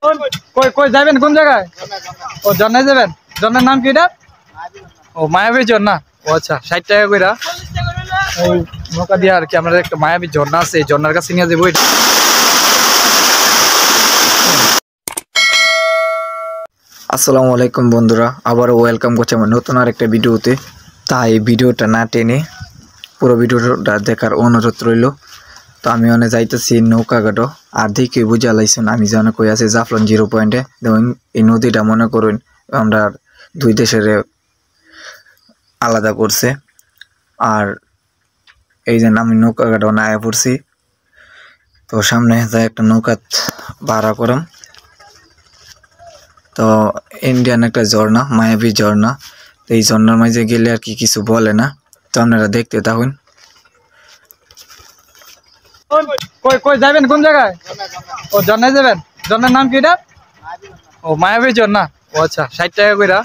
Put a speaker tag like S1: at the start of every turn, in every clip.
S1: কই কই যাবেন কোন জায়গায়? ও ঝর্ণায় যাবেন। ঝর্ণার নাম কি এটা? ও মায়াবী ঝর্ণা। ও আচ্ছা 60 টাকা কইরা ওই নৌকা দিয়ে আর কি আমরা একটা মায়াবী ঝর্ণা আছে, এই ঝর্ণার কাছে নিয়ে যাবো।
S2: আসসালামু আলাইকুম বন্ধুরা, আবারও ওয়েলকাম করছি আমার নতুন আরেকটা ভিডিওতে। তাই ভিডিওটা না টেনে পুরো ভিডিওটা দেখার অনুরোধ রইল। তো আমি অনেক যাইতেছি নৌকাঘাটও, আর দেখে বুঝা লাইছেন আমি যেন কই আছি জাফলং 0 পয়েন্টে। দেখুন এই নদীটা মনে করুন আমরা দুই দেশের আলাদা করছে। আর এই যে আমি নৌকাঘাটও না আয়া পড়ছি, তো সামনে যায় একটা নৌকা ভাড়া করাম। তো ইন্ডিয়ান একটা ঝর্ণা, মায়াবী ঝর্ণা। তো এই ঝর্ণার মাঝে গেলে আর কি কিছু বলে না, তো আপনারা দেখতে থাকুন।
S1: কই কই যাবেন কোন জায়গায়? ও ঝর্ণায় যাবেন। ঝর্ণার নাম কি এটা? ও মায়াবী ঝর্ণা। ও আচ্ছা 60 টাকা কইরা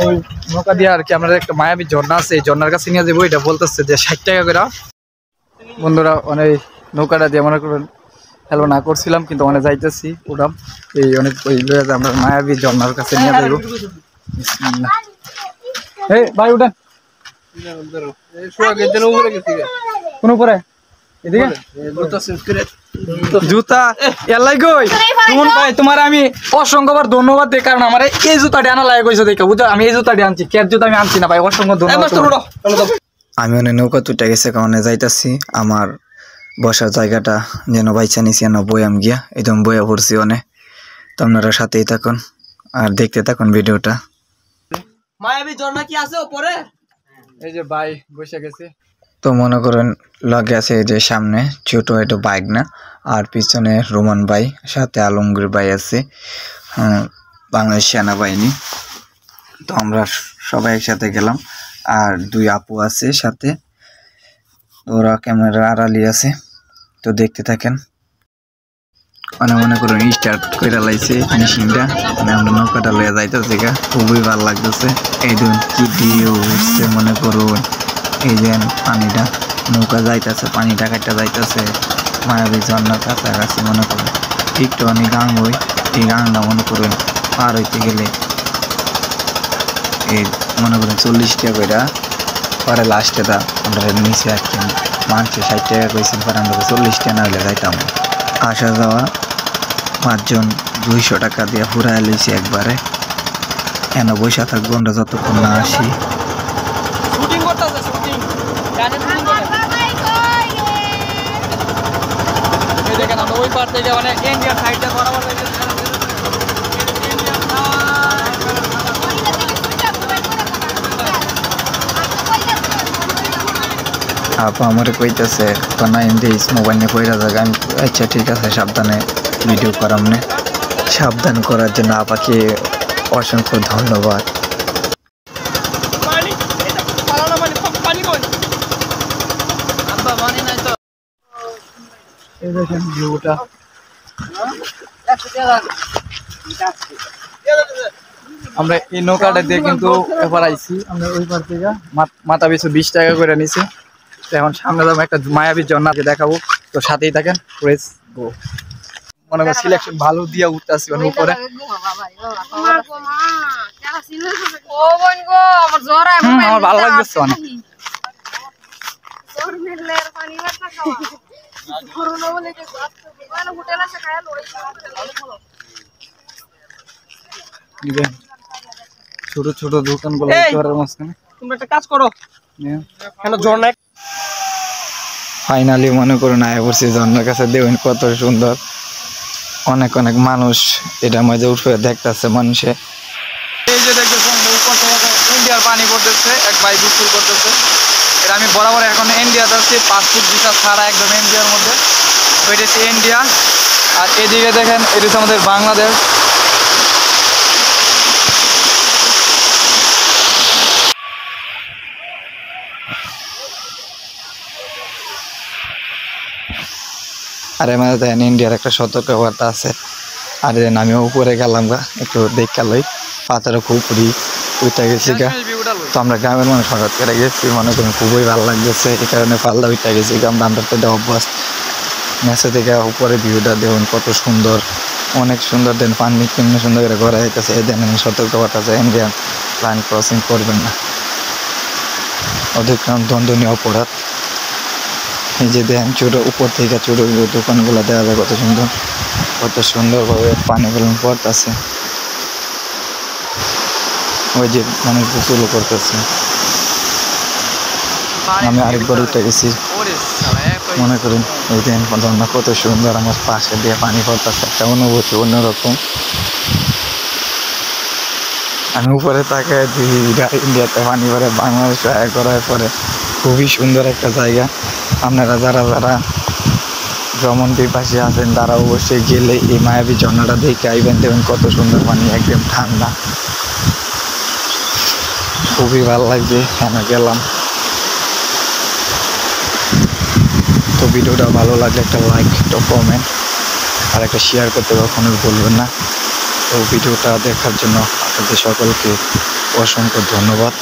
S1: ওই নৌকা দিয়ে আর কি আমরা একটা মায়াবী ঝর্ণা আছে, এই ঝর্ণার কাছে নিয়ে যাবো। এটা বলতেছে যে 60 টাকা কইরা। বন্ধুরা অনেক নৌকাটা দিয়ে মনে করেন হেলো না করছিলাম, কিন্তু অনেক যাইতেছি উড়াম এই অনেক আমরা মায়াবী ঝর্ণার কাছে নিয়ে যাইব। এই ভাই উঠেন কোন উপরে এদিকে জুতা এলাই গই তুমি ভাই, তোমার আমি অসংখ্যবার ধন্যবাদ দিই, কারণ আমার এই জুতাটি আনা লাগে কইছো দেখো বুঝছো। আমি এই জুতাটি আনছি, কের জুতা আমি আনছি না ভাই। অসংখ্য ধন্যবাদ।
S2: আমি অনেক নৌকা তুইটা গেছে কারণে যাইতাছি, আমার বসার জায়গাটা যেন বাইচা নিছি না বয়াম গিয়া, একদম বয়া পড়ছি অনেক। তো আপনারা সাথেই থাকুন আর দেখতে থাকুন ভিডিওটা।
S3: মায়াবী ঝর্ণা কি আছে ওপরে?
S1: এই যে ভাই বসে গেছে।
S2: তো মনে করেন লগে আছে এই যে সামনে ছোট একটা বাইক না, আর পিছনে রোমান ভাই, সাথে আলমগীর ভাই আছে, বাংলাদেশ সেনাবাহিনী। তো আমরা সবাই একসাথে গেলাম, আর দুই আপু আছে সাথে, ওরা ক্যামেরা আড়ালি আছে। তো দেখতে থাকেন। মানে মনে করুন স্টার্ট করে লাইছে মেশিনটা, মানে আমরা নৌকাটা লইয়া যাইতেছে, খুবই ভালো লাগতেছে। এই ধরুন কি দিয়ে উঠছে মনে করুন, এই যে পানিটা নৌকা যাইতেছে, পানিটা কাটটা যাইতেছে মায়াবী ঝর্ণার কাছাকাছি। মনে করুন একটু অনেক গাং হই, এই গাংটা মনে করুন পার হইতে গেলে এই মনে করেন 40 টাকা করে, পরে লাস্টেটা আমরা নিচে আসছি মানছে 60 টাকা কইছেন, পরে আমরা 40 টাকা না হলে যাইতাম। আসা যাওয়া 5 জন 200 টাকা দিয়ে ফুরাই লইছি একবারে। কেন বৈশা থাকবো আমরা যতক্ষণ না আসি।
S3: শুটিং করতেছে, শুটিং গানে শুটিং করে। এই দেখেন আমরা ওই পার থেকে মানে ইন্ডিয়ান সাইডটা বরাবর হয়ে গেছে।
S2: আপা আমার কইতেছে না ইন্দিস মোবাইল নিয়ে কইরা জায়গা। আমি আচ্ছা ঠিক আছে, সাবধানে ভিডিও করাম নে। সাবধান করার জন্য আপাকে অসংখ্য ধন্যবাদ।
S1: এই দেখেন ভিউটা। আমরা এই নৌকাটা দিয়ে কিন্তু ওপার আইছি, আমরা ওই পার থেকে মাথা পিছু 20 টাকা করে নিছি। তো এখন সামনে যাবো একটা মায়াবী ঝর্ণা দেখাবো, তো সাথেই থাকেন। প্রেস গো। মনে করেন সিলেকশন ভালো দিয়ে উঠতেছি অনেক উপরে। আমার ভালো লাগতেছে অনেক। ছোট ছোট দোকান গুলো মাঝখানে।
S3: তোমরা একটা কাজ করো, কেন ঝর্ণা
S2: ফাইনালি মনে করুন আয়া পড়ছি ঝর্ণার কাছে। দেখুন কত সুন্দর, অনেক অনেক মানুষ এটার মধ্যে উঠে দেখতেছে মানুষে।
S1: এই যে দেখতেছেন উপর থেকে ইন্ডিয়ার পানি পড়তেছে, এক ভাই গোসল করতেছে। এটা আমি বরাবর এখন ইন্ডিয়াতে আছি, পাসপোর্ট ভিসা ছাড়া একদম ইন্ডিয়ার মধ্যে। তো এটা হচ্ছে ইন্ডিয়া, আর এদিকে দেখেন এটা হচ্ছে আমাদের বাংলাদেশ।
S2: আর এর মধ্যে দেখেন ইন্ডিয়ার একটা সতর্কবার্তা আছে। আর আমিও উপরে গেলাম গা, একটু দেখা লই। পাথরের খুব উঠে গেছি গা। তো আমরা গ্রামের মানুষ হঠাৎ করে গেছি, মনে করেন খুবই ভালো লাগতেছে, এই কারণে পাল্লা উঠে গেছি। আমরা তো অভ্যাস মেসে থেকে উপরে ভিউটা দেখুন কত সুন্দর। অনেক সুন্দর দেন, পানি কেমনি সুন্দর করে ঘোরা হইতেছে। এই দেন সতর্কবার্তা আছে, ইন্ডিয়ান লাইন ক্রসিং করবেন না, অধিক দণ্ডনীয় অপরাধ। এই যে দেন ছোট উপর থেকে ছোট দোকানগুলো দেওয়া যায়, কত সুন্দরভাবে পানিগুলো পড়তেছে। ওই যে মানুষ গোসল করতেছে। আমি আরেকবার উঠে গেছি,
S3: ওরে শালা
S2: মনে করেন এই দেন ঝর্ণা কত সুন্দর, আমার পাশে দিয়ে পানি পড়তেছে, একটা অনুভূতি অন্যরকম। আমি উপরে তাকায় ইন্ডিয়াতে পানি পড়ে, বাংলাদেশ করার পরে খুবই সুন্দর একটা জায়গা। আপনারা যারা ভ্রমণ পিপাসী আছেন তারা অবশ্যই গেলে এই মায়াবী ঝর্ণাটা দেখে আইবেন, দেখবেন কত সুন্দর পানি, একদম ঠান্ডা, খুবই ভালো লাগছে। আমি গেলাম। তো ভিডিওটা ভালো লাগলে একটা লাইক, একটা কমেন্ট আর একটা শেয়ার করতে কখনো ভুলবেন না। তো ভিডিওটা দেখার জন্য আপনাদের সকলকে অসংখ্য ধন্যবাদ।